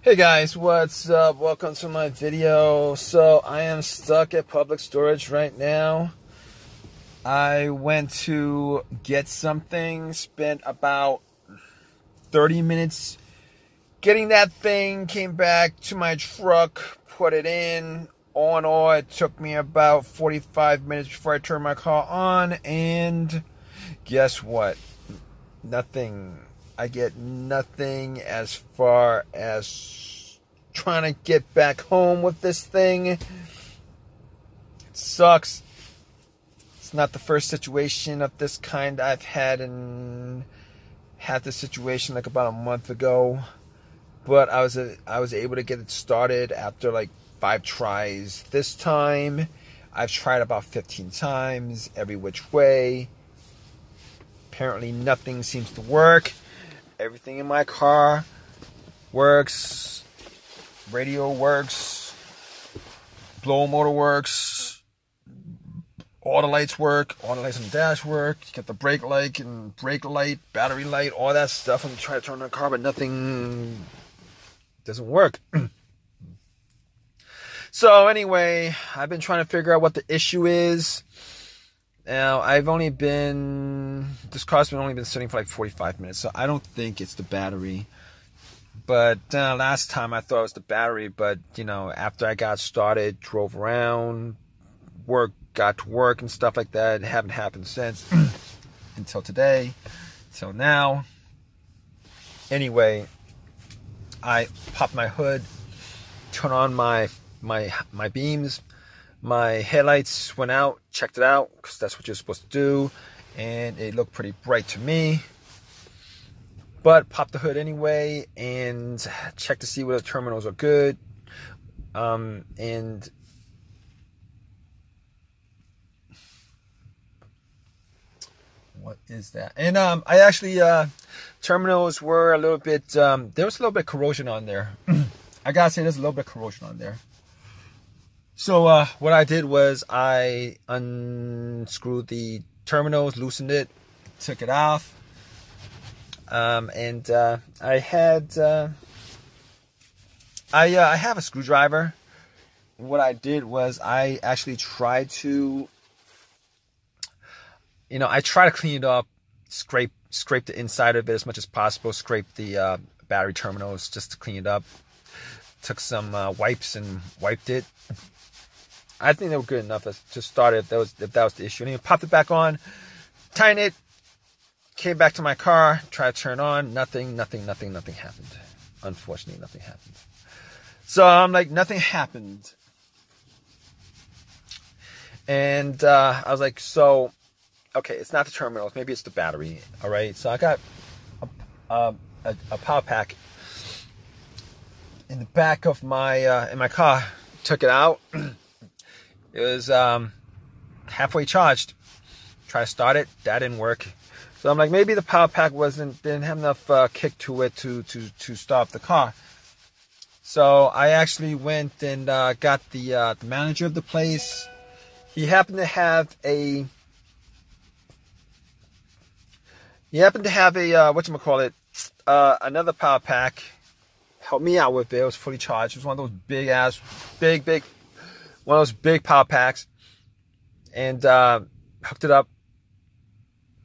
Hey guys, what's up? Welcome to my video. So I am stuck at public storage right now. I went to get something, spent about 30 minutes getting that thing, came back to my truck, put it in. All in all, it took me about 45 minutes before I turned my car on, and guess what? Nothing. I get nothing as far as trying to get back home with this thing. It sucks. It's not the first situation of this kind I've had, and had this situation like about a month ago. But I was able to get it started after like 5 tries. This time, I've tried about 15 times, every which way. Apparently nothing seems to work. Everything in my car works. Radio works. Blower motor works. All the lights work. All the lights on the dash work. You get the brake light and brake light, battery light, all that stuff. I'm trying to turn on the car, but nothing doesn't work. So anyway, I've been trying to figure out what the issue is. Now, this car's only been sitting for like 45 minutes, so I don't think it's the battery. But last time I thought it was the battery, but, you know, after I got started, drove around, got to work and stuff like that, it haven't happened since, until today, till now. Anyway, I popped my hood, turned on my beams. My headlights went out, checked it out, because that's what you're supposed to do, and it looked pretty bright to me. But popped the hood anyway, and checked to see whether the terminals are good. And what is that? And I actually, terminals were a little bit, there was a little bit of corrosion on there. I gotta say, there's a little bit of corrosion on there. So what I did was I unscrewed the terminals, loosened it, took it off, and I have a screwdriver. What I did was I actually tried to, I try to clean it up, scrape the inside of it as much as possible, scrape the battery terminals just to clean it up. Took some wipes and wiped it. I think they were good enough to start it if that was the issue. Anyway, popped it back on, tightened it, came back to my car, tried to turn on, nothing happened. Unfortunately, nothing happened. So I'm like, nothing happened. And I was like, so, okay, it's not the terminals, maybe it's the battery, all right? So I got a power pack in the back of my in my car, took it out. It was halfway charged. Try to start it, that didn't work. So I'm like, maybe the power pack didn't have enough kick to it to start the car. So I actually went and got the manager of the place. He happened to have a another power pack. Helped me out with it. It was fully charged. It was one of those big power packs, and hooked it up.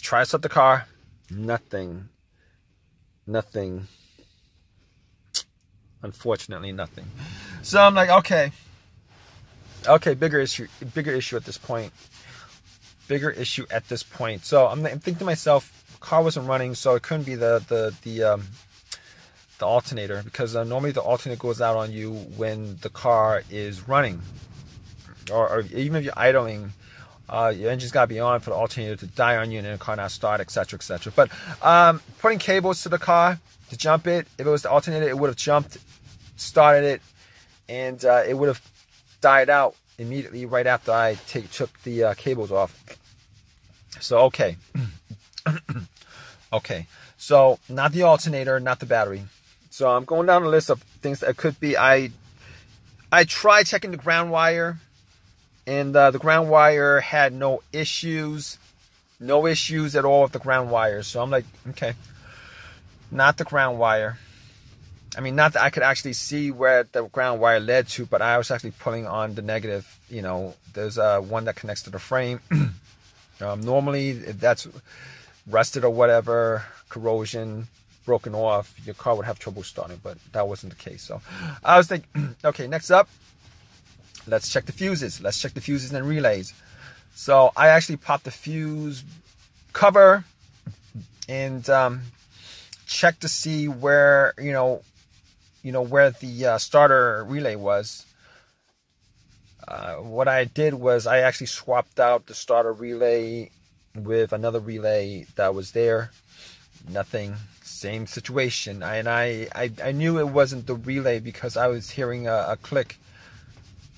Tried to start the car. Nothing. Unfortunately, nothing. So I'm like, okay, bigger issue at this point. So I'm thinking to myself, the car wasn't running, so it couldn't be the alternator, because normally the alternator goes out on you when the car is running, or even if you're idling, your engine's got to be on for the alternator to die on you and then the car not start, etc. But putting cables to the car to jump it, if it was the alternator, it would have jumped, started it, and it would have died out immediately right after I took the cables off. So okay. Okay, so not the alternator, not the battery. So I'm going down the list of things that it could be. I tried checking the ground wire, and the ground wire had no issues at all with the ground wire. So I'm like, okay, not the ground wire. I mean, not that I could actually see where the ground wire led to, but I was actually pulling on the negative. You know, there's one that connects to the frame. Normally, if that's rusted or whatever, corrosion, broken off, your car would have trouble starting, but that wasn't the case. So I was thinking, okay, next up, let's check the fuses. Let's check the fuses and relays. So I actually popped the fuse cover and checked to see where, where the starter relay was. What I did was I actually swapped out the starter relay with another relay that was there. Nothing, same situation. I knew it wasn't the relay because I was hearing a click,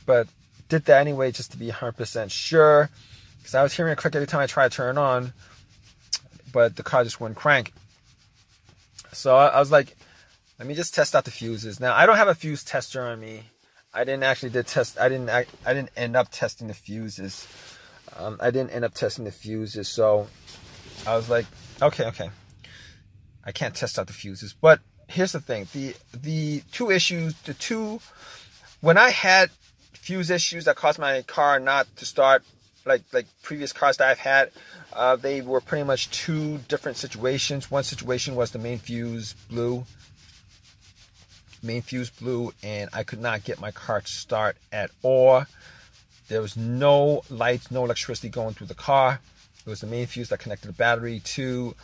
but did that anyway just to be 100% sure, because I was hearing a click every time I tried to turn it on, but the car just wouldn't crank. So I was like, let me just test out the fuses. Now I don't have a fuse tester on me. I didn't end up testing the fuses. So I was like, okay. I can't test out the fuses. But here's the thing. The two when I had fuse issues that caused my car not to start like previous cars that I've had, they were pretty much two different situations. One situation was the main fuse blew, and I could not get my car to start at all. There was no lights, no electricity going through the car. It was the main fuse that connected the battery to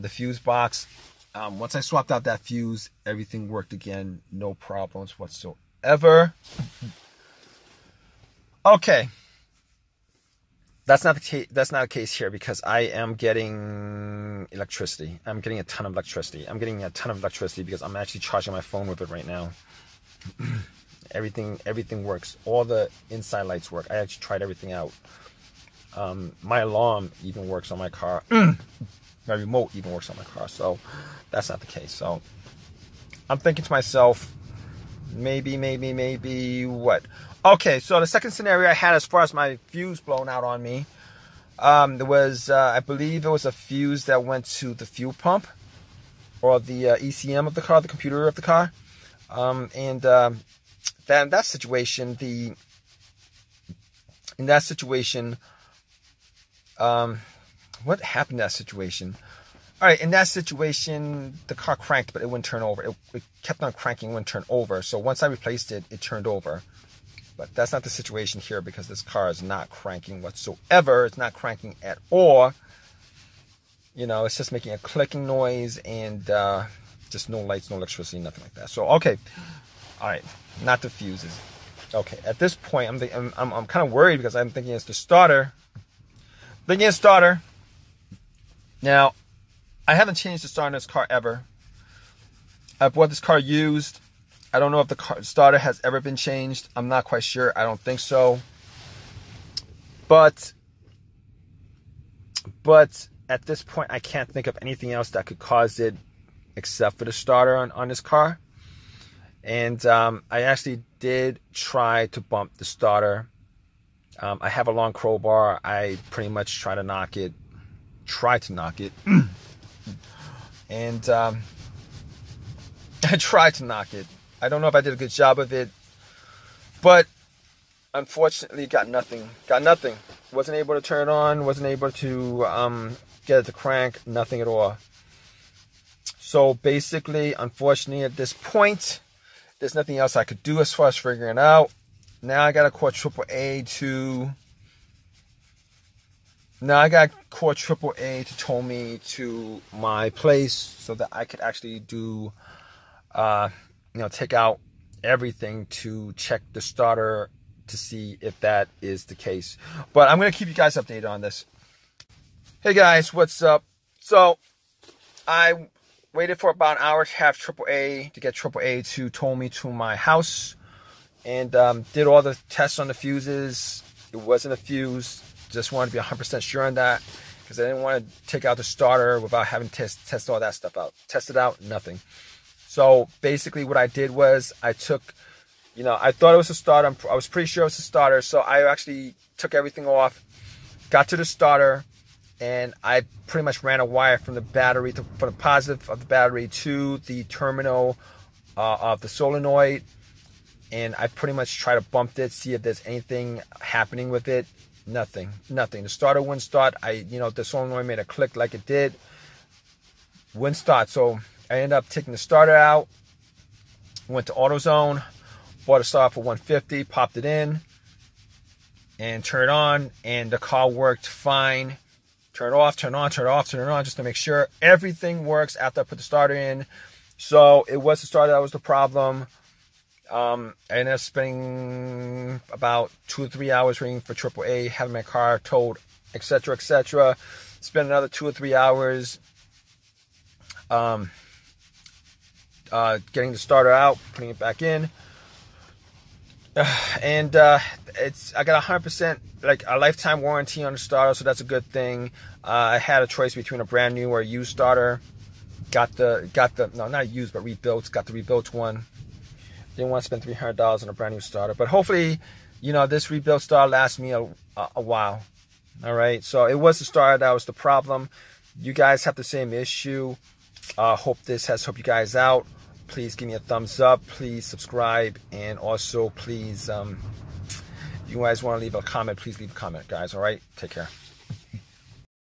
the fuse box. Once I swapped out that fuse, everything worked again, no problems whatsoever. Okay, that's not the case here, because I am getting electricity. I'm getting a ton of electricity. Because I'm actually charging my phone with it right now. Everything works. All the inside lights work. I actually tried everything out. My alarm even works on my car. My remote even works on my car. So that's not the case. So I'm thinking to myself, maybe what? Okay, so the second scenario I had as far as my fuse blown out on me, there was, I believe it was a fuse that went to the fuel pump, or the ECM of the car, the computer of the car. In that situation, what happened in that situation? All right, in that situation, the car cranked, but it wouldn't turn over. It kept on cranking, wouldn't turn over. So once I replaced it, it turned over. But that's not the situation here, because this car is not cranking whatsoever. It's not cranking at all. It's just making a clicking noise, and just no lights, no electricity, nothing like that. So, okay. All right. Not the fuses. Okay. At this point, I'm kind of worried, because I'm thinking it's the starter. Now, I haven't changed the starter in this car ever. I bought this car used. I don't know if the starter has ever been changed. I'm not quite sure. I don't think so. But at this point, I can't think of anything else that could cause it except for the starter on this car. And I actually did try to bump the starter. I have a long crowbar. I pretty much try to knock it. And I tried to knock it. I don't know if I did a good job of it, but unfortunately got nothing. Wasn't able to turn it on, wasn't able to get it to crank, nothing at all. So basically, unfortunately, at this point, there's nothing else I could do as far as figuring it out. Now I gotta call AAA to tow me to my place so that I could actually do take out everything to check the starter to see if that is the case. But I'm going to keep you guys updated on this. Hey guys, what's up? So I waited for about an hour to have AAA, to get AAA to tow me to my house, and did all the tests on the fuses. It wasn't a fuse. Just wanted to be 100% sure on that, because I didn't want to take out the starter without having to test all that stuff out. Tested out, nothing. So basically what I did was I took, I thought it was a starter. I was pretty sure it was a starter. So I actually took everything off, got to the starter, and I pretty much ran a wire from the battery, from the positive of the battery to the terminal of the solenoid, and I pretty much try to bump it, see if there's anything happening with it. Nothing. The starter wouldn't start. The solenoid made a click like it did. Wouldn't start. So I ended up taking the starter out, went to AutoZone, bought a starter for $150, popped it in, and turned it on, and the car worked fine. Turn it off, turn it on, turn it off, turn it on, just to make sure everything works after I put the starter in. So it was the starter that was the problem. I ended up spending about 2 or 3 hours waiting for AAA, having my car towed, etc., etc. Spent another 2 or 3 hours getting the starter out, putting it back in. And I got 100% like a lifetime warranty on the starter, so that's a good thing. I had a choice between a brand new or a used starter. Got the no, not used, but rebuilt. Got the rebuilt one. Didn't want to spend $300 on a brand new starter, but hopefully, this rebuilt starter lasts me a while. All right, so it was the starter that was the problem. You guys have the same issue. Hope this has helped you guys out. Please give me a thumbs up. Please subscribe, and also please, if you guys want to leave a comment, please leave a comment, guys. All right, take care.